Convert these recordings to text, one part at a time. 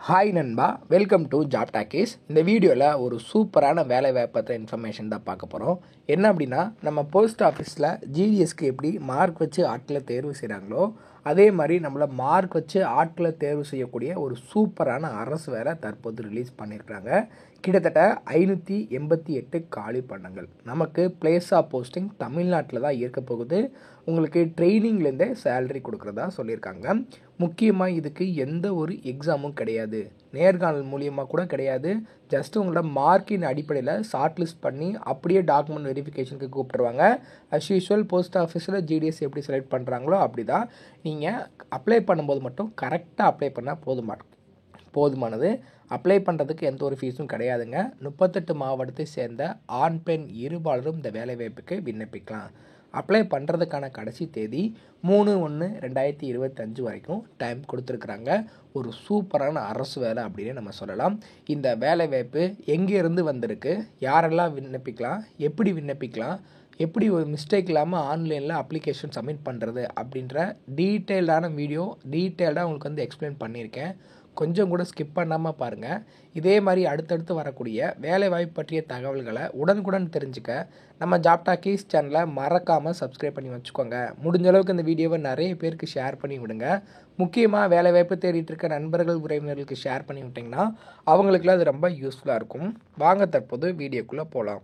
Hi நண்பா, welcome to job talkies. இந்த வீடியோவில் ஒரு சூப்பரான வேலை வாய்ப்பு இன்ஃபர்மேஷன் தான் பார்க்க போகிறோம். என்ன அப்படின்னா, நம்ம போஸ்ட் ஆஃபீஸில் ஜிடிஎஸ்க்கு எப்படி மார்க் வச்சு ஆட்களை தேர்வு செய்கிறாங்களோ அதே மாதிரி நம்மளை மார்க் வச்சு ஆட்களை தேர்வு செய்யக்கூடிய ஒரு சூப்பரான அரசு வேலை தற்போது ரிலீஸ் பண்ணியிருக்கிறாங்க. கிட்டத்தட்ட 588 காலி பண்டங்கள். நமக்கு பிளேஸ் ஆஃப் போஸ்டிங் தமிழ்நாட்டில் தான் இருக்க போகுது. உங்களுக்கு ட்ரைனிங்லேருந்தே சேலரி கொடுக்குறதா சொல்லியிருக்காங்க. முக்கியமாக இதுக்கு எந்த ஒரு எக்ஸாமும் கிடையாது, நேர்காணல் மூலியமாக கூட கிடையாது. ஜஸ்ட் உங்களோட மார்க்கின் அடிப்படையில் ஷார்ட் லிஸ்ட் பண்ணி அப்படியே டாக்குமெண்ட் வெரிஃபிகேஷனுக்கு கூப்பிட்டுருவாங்க. அஸ் யூஷுவல் போஸ்ட் ஆஃபீஸில் ஜிடிஎஸ் எப்படி செலக்ட் பண்ணுறாங்களோ அப்படி தான். நீங்கள் அப்ளை பண்ணும்போது மட்டும் கரெக்டாக அப்ளை பண்ணால் போதுமானது. அப்ளை பண்ணுறதுக்கு எந்த ஒரு ஃபீஸும் கிடையாதுங்க. 38 மாவட்டத்தை சேர்ந்த ஆண் பெண் இருபாலரும் இந்த வேலைவாய்ப்புக்கு விண்ணப்பிக்கலாம். அப்ளை பண்ணுறதுக்கான கடைசி தேதி 3/1/2025 வரைக்கும் டைம் கொடுத்துருக்குறாங்க. ஒரு சூப்பரான அரசு வேலை அப்படின்னு நம்ம சொல்லலாம். இந்த வேலைவாய்ப்பு எங்கேருந்து வந்திருக்கு, யாரெல்லாம் விண்ணப்பிக்கலாம், எப்படி விண்ணப்பிக்கலாம், எப்படி ஒரு மிஸ்டேக் இல்லாமல் ஆன்லைனில் அப்ளிகேஷன் சப்மிட் பண்ணுறது அப்படின்ற டீட்டெயில்டான வீடியோ உங்களுக்கு வந்து எக்ஸ்பிளைன் பண்ணியிருக்கேன். கொஞ்சம் கூட ஸ்கிப் பண்ணாமல் பாருங்கள். இதே மாதிரி அடுத்தடுத்து வரக்கூடிய வேலைவாய்ப்பு பற்றிய தகவல்களை உடனுக்குடன் தெரிஞ்சுக்க நம்ம ஜாப் டாக்கீஸ் சேனலை மறக்காமல் சப்ஸ்கிரைப் பண்ணி வச்சுக்கோங்க. முடிஞ்ச அளவுக்கு இந்த வீடியோவை நிறைய பேருக்கு ஷேர் பண்ணி விடுங்க. முக்கியமாக வேலைவாய்ப்பு தேடிட்டு இருக்க நண்பர்கள் உறவினர்களுக்கு ஷேர் பண்ணி விட்டிங்கன்னா அவங்களுக்குலாம் அது ரொம்ப யூஸ்ஃபுல்லாக இருக்கும். வாங்க தற்போது வீடியோக்குள்ளே போகலாம்.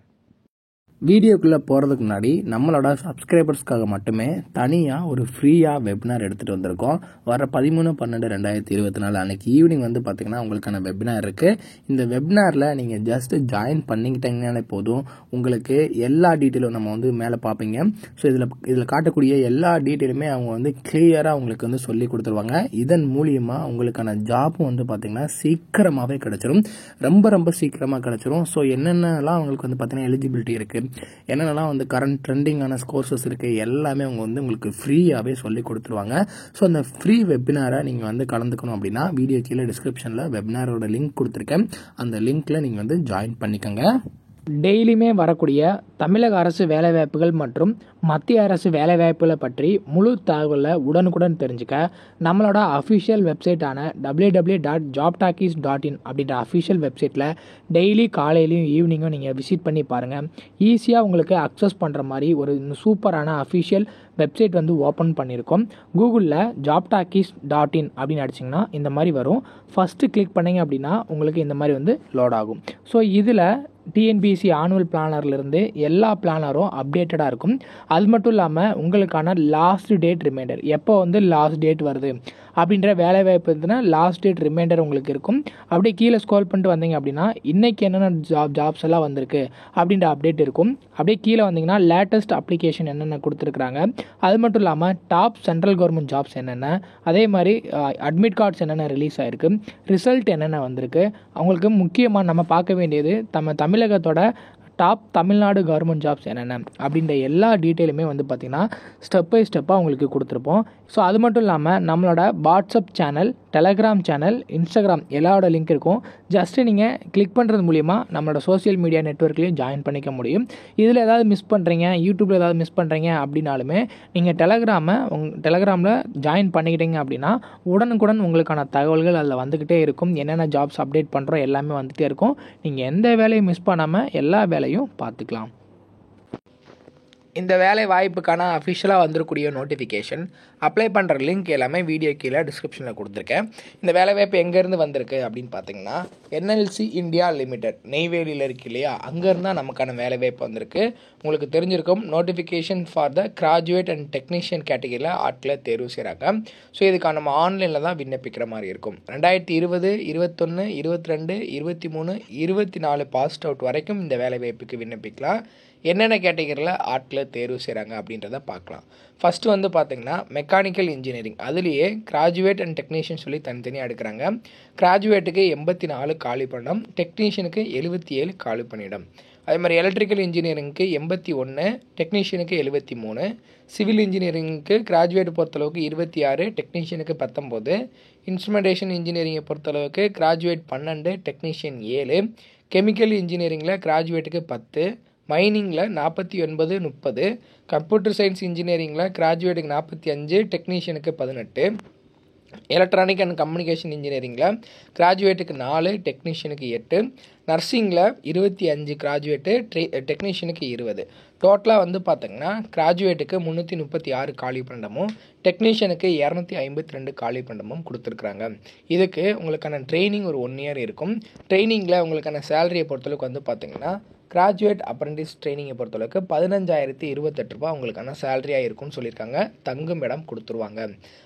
வீடியோக்குள்ளே போகிறதுக்கு முன்னாடி நம்மளோட சப்ஸ்கிரைபர்ஸ்க்காக மட்டுமே தனியாக ஒரு ஃப்ரீயாக வெபினார் எடுத்துகிட்டு வந்திருக்கோம். வர 13/12/2024 அன்றைக்கி ஈவினிங் வந்து பார்த்திங்கன்னா உங்களுக்கான வெபினார் இருக்குது. இந்த வெபினாரில் நீங்கள் ஜஸ்ட்டு ஜாயின் பண்ணிக்கிட்டீங்கன்னாலே போதும். உங்களுக்கு எல்லா டீட்டெயிலும் நம்ம வந்து மேலே பார்ப்பீங்க. ஸோ இதில் காட்டக்கூடிய எல்லா டீட்டெயிலுமே அவங்க வந்து கிளியராக உங்களுக்கு வந்து சொல்லி கொடுத்துருவாங்க. இதன் மூலியமாக உங்களுக்கான ஜாப்பும் வந்து பார்த்திங்கன்னா சீக்கிரமாகவே கிடச்சிரும். ரொம்ப சீக்கிரமாக கிடச்சிரும். ஸோ என்னென்னலாம் அவங்களுக்கு வந்து பார்த்திங்கன்னா எலிஜிபிலிட்டி இருக்குது, என்னென்னலாம் வந்து கரண்ட் ட்ரெண்டிங்கான கோர்சஸ் இருக்குது, எல்லாமே அவங்க வந்து உங்களுக்கு ஃப்ரீயாகவே சொல்லி கொடுத்துருவாங்க. ஸோ அந்த ஃப்ரீ வெபினாரை நீங்கள் வந்து கலந்துக்கணும் அப்படின்னா வீடியோ கீழே டிஸ்கிரிப்ஷனில் வெபினாரோட லிங்க் கொடுத்துருக்கேன். அந்த லிங்க்கில் நீங்கள் வந்து ஜாயின் பண்ணிக்கோங்க. டெய்லியுமே வரக்கூடிய தமிழக அரசு வேலைவாய்ப்புகள் மற்றும் மத்திய அரசு வேலைவாய்ப்புகளை பற்றி முழு தகவலை உடனுக்குடன் தெரிஞ்சுக்க நம்மளோட அஃபிஷியல் வெப்சைட்டான www.jobtalkies.in அப்படின்ற அஃபிஷியல் வெப்சைட்டில் டெய்லி காலையிலையும் ஈவினிங்கும் நீங்கள் விசிட் பண்ணி பாருங்கள். ஈஸியாக உங்களுக்கு அக்சஸ் பண்ணுற மாதிரி ஒரு சூப்பரான அஃபிஷியல் வெப்சைட் வந்து ஓப்பன் பண்ணியிருக்கோம். கூகுளில் jobtalkies.in அப்படின்னு அடிச்சிங்கன்னா இந்த மாதிரி வரும். ஃபஸ்ட்டு கிளிக் பண்ணிங்க அப்படின்னா உங்களுக்கு இந்த மாதிரி வந்து லோட் ஆகும். ஸோ இதில் டிஎன்பிஎஸ்சி ஆனுவல் பிளானர்லேருந்து எல்லா பிளானரும் அப்டேட்டடாக இருக்கும். அது மட்டும் இல்லாமல் உங்களுக்கான லாஸ்ட் டேட் ரிமைண்டர், எப்போ வந்து லாஸ்ட் டேட் வருது அப்படின்ற வேலைவாய்ப்பு இருந்ததுன்னா லாஸ்ட் டேட் ரிமைண்டர் உங்களுக்கு இருக்கும். அப்படியே கீழே ஸ்க்ரோல் பண்ணிட்டு வந்தீங்க அப்படின்னா இன்றைக்கி என்னென்ன ஜாப்ஸ் எல்லாம் வந்திருக்கு அப்படின்ற அப்டேட் இருக்கும். அப்படியே கீழே வந்தீங்கன்னா லேட்டஸ்ட் அப்ளிகேஷன் என்னென்ன கொடுத்துருக்குறாங்க, அது மட்டும் இல்லாமல் டாப் சென்ட்ரல் கவர்மெண்ட் ஜாப்ஸ் என்னென்ன, அதே மாதிரி அட்மிட் கார்ட்ஸ் என்னென்ன ரிலீஸ் ஆகிருக்கு, ரிசல்ட் என்னென்ன வந்திருக்கு. அவங்களுக்கு முக்கியமாக நம்ம பார்க்க வேண்டியது தமிழகத்தோட டாப் தமிழ்நாடு கவர்மெண்ட் ஜாப்ஸ் என்னென்ன அப்படின்ற எல்லா டீட்டெயிலுமே வந்து பார்த்திங்கன்னா ஸ்டெப் பை ஸ்டெப்பாக உங்களுக்கு கொடுத்துருப்போம். ஸோ அது மட்டும் இல்லாமல் நம்மளோட WhatsApp channel, Telegram channel, Instagram எல்லாரோட லிங்க் இருக்கும். ஜஸ்ட்டு நீங்கள் கிளிக் பண்ணுறது மூலிமா நம்மளோட சோஷியல் மீடியா நெட்வொர்க்லேயும் ஜாயின் பண்ணிக்க முடியும். இதில் ஏதாவது மிஸ் பண்ணுறீங்க, யூடியூப்பில் ஏதாவது மிஸ் பண்ணுறீங்க அப்படின்னாலுமே நீங்கள் டெலகிராமில் ஜாயின் பண்ணிக்கிட்டீங்க அப்படின்னா உடனுக்குடன் உங்களுக்கான தகவல்கள் அதில் வந்துக்கிட்டே இருக்கும். என்னென்ன ஜாப்ஸ் அப்டேட் பண்ணுறோம் எல்லாமே வந்துகிட்டே இருக்கும். நீங்கள் எந்த வேலையும் மிஸ் பண்ணாமல் எல்லா வேலையும் பார்த்துக்கலாம். இந்த வேலை வாய்ப்புக்கான அஃபிஷியலாக வந்துருக்கூடிய நோட்டிஃபிகேஷன், அப்ளை பண்ணுற லிங்க் எல்லாமே வீடியோ கீழே டிஸ்கிரிப்ஷனில் கொடுத்துருக்கேன். இந்த வேலை வாய்ப்பு எங்கேருந்து வந்திருக்கு அப்படின்னு பார்த்தீங்கன்னா என்எல்சி இந்தியா லிமிடெட் நெய்வேலியில் இருக்கு இல்லையா, அங்கேருந்து தான் நமக்கான வேலை வாய்ப்பு வந்திருக்கு. உங்களுக்கு தெரிஞ்சிருக்கும், notification for the graduate and technician கேட்டகரியில் ஆட்களை தேர்வு செய்கிறாங்க. ஸோ இதுக்கான நம்ம ஆன்லைனில் தான் விண்ணப்பிக்கிற மாதிரி இருக்கும். 2020, 21, 22, 23, 24 பாஸ்ட் அவுட் வரைக்கும் இந்த வேலை வாய்ப்புக்கு விண்ணப்பிக்கலாம். என்னென்ன கேட்டகரியில் ஆட்களை தேர்வு செய்கிறாங்க அப்படின்றத பார்க்கலாம். ஃபஸ்ட்டு வந்து பார்த்திங்கன்னா மெக்கானிக்கல் இன்ஜினியரிங், அதுலேயே கிராஜுவேட் அண்ட் டெக்னீஷியன் சொல்லி தனித்தனியாக எடுக்கிறாங்க. கிராஜுவேட்டுக்கு 84 காலி பணியிடம், டெக்னீஷியனுக்கு 77 காலி பணியிடம். அதே மாதிரி எலக்ட்ரிக்கல் இன்ஜினியரிங்க்கு 81, டெக்னீஷியனுக்கு 73, சிவில் இன்ஜினியரிங்க்கு கிராஜுவேட் பொறுத்தளவுக்கு 26, டெக்னீஷியனுக்கு 19, இன்ஸ்ட்ருமெண்டேஷன் இன்ஜினியரிங்கை பொறுத்தளவுக்கு கிராஜுவேட் 12, டெக்னீஷியன் 7, கெமிக்கல் இன்ஜினியரிங்கில் கிராஜுவேட்டுக்கு 10, மைனிங்கில் 49, 30, கம்ப்யூட்டர் சயின்ஸ் இன்ஜினியரிங்கில் கிராஜுவேட்டுக்கு 45, டெக்னீஷியனுக்கு 18, எலக்ட்ரானிக் அண்ட் கம்யூனிகேஷன் இன்ஜினியரிங்கில் கிராஜுவேட்டுக்கு 4, டெக்னீஷியனுக்கு 8, நர்சிங்கில் 25 கிராஜுவேட்டு, டெக்னீஷியனுக்கு 20. டோட்டலாக வந்து பார்த்திங்கன்னா கிராஜுவேட்டுக்கு 336 காலி பண்டமும், டெக்னீஷியனுக்கு 252 காலி பண்டமும் கொடுத்துருக்குறாங்க. இதுக்கு உங்களுக்கான ட்ரைனிங் ஒரு 1 இயர் இருக்கும். ட்ரைனிங்கில் உங்களுக்கான சேலரியை பொறுத்தளவுக்கு வந்து பார்த்திங்கன்னா கிராஜுவேட் அப்ரெண்டிஸ் ட்ரைனிங்கை பொறுத்தளவுக்கு 15,028 ரூபா உங்களுக்கான சேலரியாக இருக்கும்னு சொல்லியிருக்காங்க. தங்கும் இடம் கொடுத்துருவாங்க.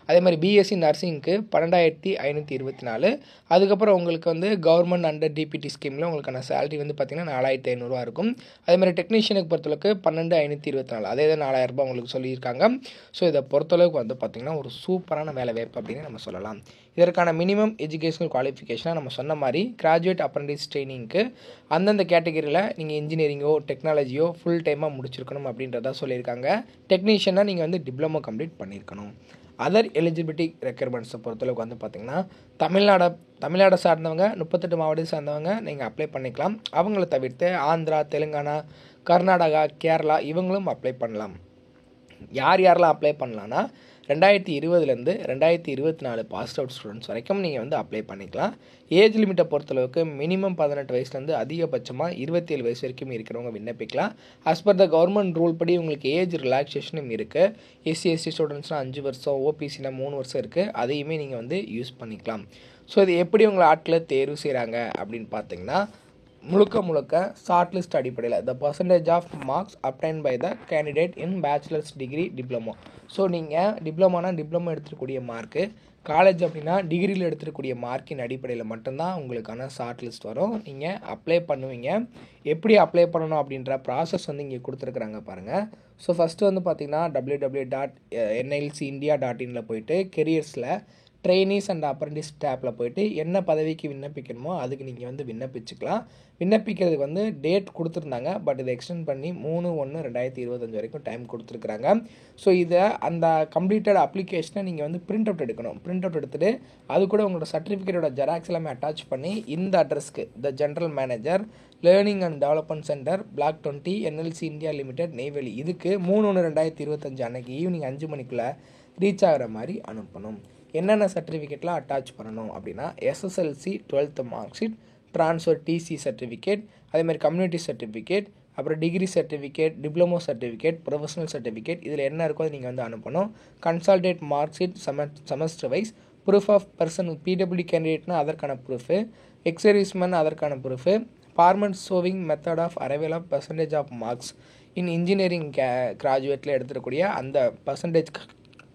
அதே மாதிரி பிஎஸ்சி நர்சிங்க்கு 12,524. அதுக்கப்புறம் உங்களுக்கு வந்து கவர்மெண்ட் அண்டர் டிபிடி ஸ்கீமில் உங்களுக்கான சேலரி வந்து பார்த்திங்கன்னா 4,500 இருக்கும். அதே மாதிரி டெக்னீஷியனுக்கு பொறுத்தளவுக்கு 12,524, அதே தான் 4,000 ரூபாய் உங்களுக்கு சொல்லியிருக்காங்க. ஸோ இதை பொறுத்தளவுக்கு வந்து பார்த்திங்கன்னா ஒரு சூப்பரான வேலை வாய்ப்பு அப்படின்னு நம்ம சொல்லலாம். இதற்கான மினிமம் எஜுகேஷனல் குவாலிஃபிகேஷனாக நம்ம சொன்ன மாதிரி கிராஜுவேட் அப்ரெண்டிஸ் ட்ரைனிங்க்கு அந்தந்த கேட்டகரியில் நீங்கள் இன்ஜினியரிங்கோ டெக்னாலஜியோ ஃபுல் டைமாக முடிச்சிருக்கணும் அப்படின்றத சொல்லியிருக்காங்க. டெக்னீஷியனாக நீங்கள் வந்து டிப்ளமோ கம்ப்ளீட் பண்ணியிருக்கணும். அதர் எலிஜிபிலிட்டி ரெக்யர்மெண்ட்ஸை பொறுத்தளவுக்கு வந்து பார்த்திங்கன்னா தமிழ்நாடை சார்ந்தவங்க 38 மாவட்டத்தை சார்ந்தவங்க நீங்கள் அப்ளை பண்ணிக்கலாம். அவங்கள தவிர்த்து ஆந்திரா, தெலுங்கானா, கர்நாடகா, கேரளா இவங்களும் அப்ளை பண்ணலாம். யாரெல்லாம் அப்ளை பண்ணலான்னா 2020 2024 பாஸ்ட் அவுட் ஸ்டூடெண்ட்ஸ் வரைக்கும் நீங்கள் வந்து அப்ளை பண்ணிக்கலாம். ஏஜ் லிமிட்டை பொறுத்தளவுக்கு மினிமம் 18 வயசுலேருந்து அதிகபட்சமாக 27 வயசு வரைக்கும் இருக்கிறவங்க விண்ணப்பிக்கலாம். As per the government rule படி உங்களுக்கு ஏஜ் ரிலாக்ஸேஷனும் இருக்குது. எஸ்சி ஸ்டூடெண்ட்ஸ்னால் 5 வருஷம், ஓபிசினா 3 வருஷம் இருக்குது. அதையுமே நீங்கள் வந்து யூஸ் பண்ணிக்கலாம். ஸோ இது எப்படி உங்களை ஆட்களை தேர்வு செய்கிறாங்க அப்படின்னு பார்த்தீங்கன்னா முழுக்க ஷார்ட் லிஸ்ட் அடிப்படையில் the percentage of marks obtain by the candidate in bachelor's degree diploma. So நீங்கள் டிப்ளமோனா டிப்ளமோ எடுத்துக்கூடிய மார்க்கு, காலேஜ் அப்படின்னா டிகிரியில் எடுத்துக்கூடிய மார்க்கின் அடிப்படையில் மட்டும்தான் உங்களுக்கான ஷார்ட் லிஸ்ட் வரும். நீங்கள் அப்ளை பண்ணுவீங்க. எப்படி அப்ளை பண்ணணும் அப்படின்ற ப்ராசஸ் வந்து இங்கே கொடுத்துருக்குறாங்க பாருங்கள். ஸோ ஃபஸ்ட்டு வந்து பார்த்திங்கன்னா www.nilcindia.in போயிட்டு கெரியர்ஸில் ட்ரெயினிஸ் அண்ட் அப்ரெண்டிஸ் டேப்பில் போய்ட்டு என்ன பதவிக்கு விண்ணப்பிக்கணுமோ அதுக்கு நீங்கள் வந்து விண்ணப்பிச்சுக்கலாம். விண்ணப்பிக்கிறதுக்கு வந்து டேட் கொடுத்துருந்தாங்க. பட் இதை எக்ஸ்டெண்ட் பண்ணி 3/1/2025 வரைக்கும் டைம் கொடுத்துருக்குறாங்க. ஸோ இதை அந்த கம்ப்ளீட்டட் அப்ளிகேஷனை நீங்கள் வந்து பிரிண்ட் அவுட் எடுக்கணும். பிரிண்ட் அவுட் எடுத்துகிட்டு அது கூட உங்களோட சர்டிஃபிகேட்டோட ஜெராக்ஸ் எல்லாமே அட்டாச் பண்ணி இந்த அட்ரஸ்க்கு the general manager learning and development centre block 20 NLC India limited Neyveli இதுக்கு 3/1/2025 அன்னைக்கு ஈவினிங் 5 மணிக்குள்ளே ரீச் ஆகிற மாதிரி அனுப்பணும். என்னென்ன சர்டிஃபிகேட்லாம் அட்டாச் பண்ணணும் அப்படின்னா SSLC 12th mark sheet, transfer TC certificate, அதேமாதிரி கம்யூனிட்டி சர்டிஃபிகேட், அப்புறம் degree certificate, diploma certificate, professional certificate இதில் என்ன இருக்கோ அதை நீங்கள் வந்து அனுப்பணும். Consolidate mark sheet semester wise, proof of person PW கேண்டிடேட்னா அதற்கான ப்ரூஃபு, எக்ஸர்வீஸ்மேன் அதற்கான proof, format showing method of arrival of percentage of marks in engineering கிராஜுவேட்டில் எடுத்துக்கூடிய அந்த பர்சன்டேஜ்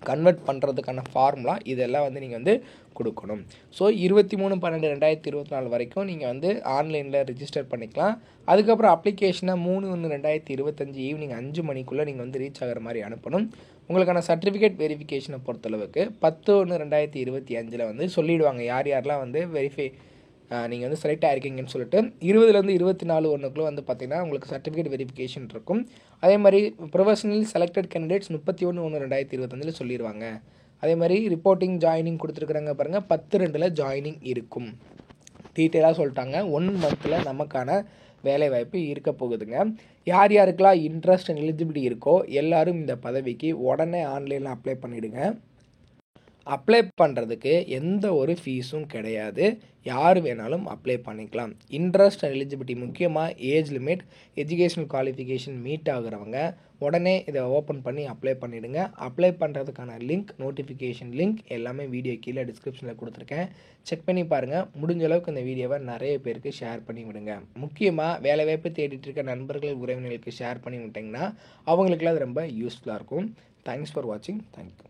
கன்வெர்ட் பண்ணுறதுக்கான ஃபார்முலா இதெல்லாம் வந்து நீங்கள் வந்து கொடுக்கணும். ஸோ 23/12/2024 வரைக்கும் நீங்கள் வந்து ஆன்லைனில் ரிஜிஸ்டர் பண்ணிக்கலாம். அதுக்கப்புறம் அப்ளிகேஷனை 3/1/2025 ஈவினிங் 5 மணிக்குள்ளே நீங்கள் வந்து ரீச் ஆகிற மாதிரி அனுப்பணும். உங்களுக்கான சர்டிஃபிகேட் வெரிஃபிகேஷனை பொறுத்தளவுக்கு 10/1/2025 வந்து சொல்லிவிடுவாங்க யாரெல்லாம் வந்து நீங்கள் வந்து செலக்ட் ஆகிருக்கீங்கன்னு சொல்லிட்டு 20-24/1 வந்து பார்த்திங்கன்னா உங்களுக்கு சர்டிஃபிகேட் வெரிஃபிகேஷன் இருக்கும். அதே மாதிரி ப்ரொஃபஷனல் செலக்டட் கேண்டிடேட்ஸ் 31/1/2025 சொல்லிடுவாங்க. அதே மாதிரி ரிப்போர்ட்டிங் ஜாயினிங் கொடுத்துருக்குறாங்க பாருங்கள், 10/2 ஜாயினிங் இருக்கும். டீட்டெயிலாக சொல்லிட்டாங்க. 1 மந்தில் நமக்கான வேலைவாய்ப்பு இருக்க போகுதுங்க. யாருக்கெல்லாம் இன்ட்ரெஸ்ட் அண்ட் எலிஜிபிலிட்டி இருக்கோ எல்லோரும் இந்த பதவிக்கு உடனே ஆன்லைனில் அப்ளை பண்ணிவிடுங்க. அப்ளை பண்ணுறதுக்கு எந்த ஒரு ஃபீஸும் கிடையாது. யார் வேணாலும் அப்ளை பண்ணிக்கலாம். இன்ட்ரெஸ்ட் அண்ட் எலிஜிபிலிட்டி முக்கியமாக age limit, educational qualification meet ஆகுறவங்க உடனே இதை ஓப்பன் பண்ணி அப்ளை பண்ணிவிடுங்க. அப்ளை பண்ணுறதுக்கான லிங்க், நோட்டிஃபிகேஷன் லிங்க் எல்லாமே வீடியோ கீழே டிஸ்கிரிப்ஷனில் கொடுத்துருக்கேன். செக் பண்ணி பாருங்கள். முடிஞ்ச அளவுக்கு இந்த வீடியோவை நிறைய பேருக்கு ஷேர் பண்ணி விடுங்க. முக்கியமாக வேலைவாய்ப்பு தேடிட்டு இருக்க நண்பர்கள், உறவினர்களுக்கு ஷேர் பண்ணி விட்டிங்கன்னா அவங்களுக்குலாம் அது ரொம்ப யூஸ்ஃபுல்லாக இருக்கும். தேங்க்ஸ் ஃபார் வாட்சிங். தேங்க்யூ.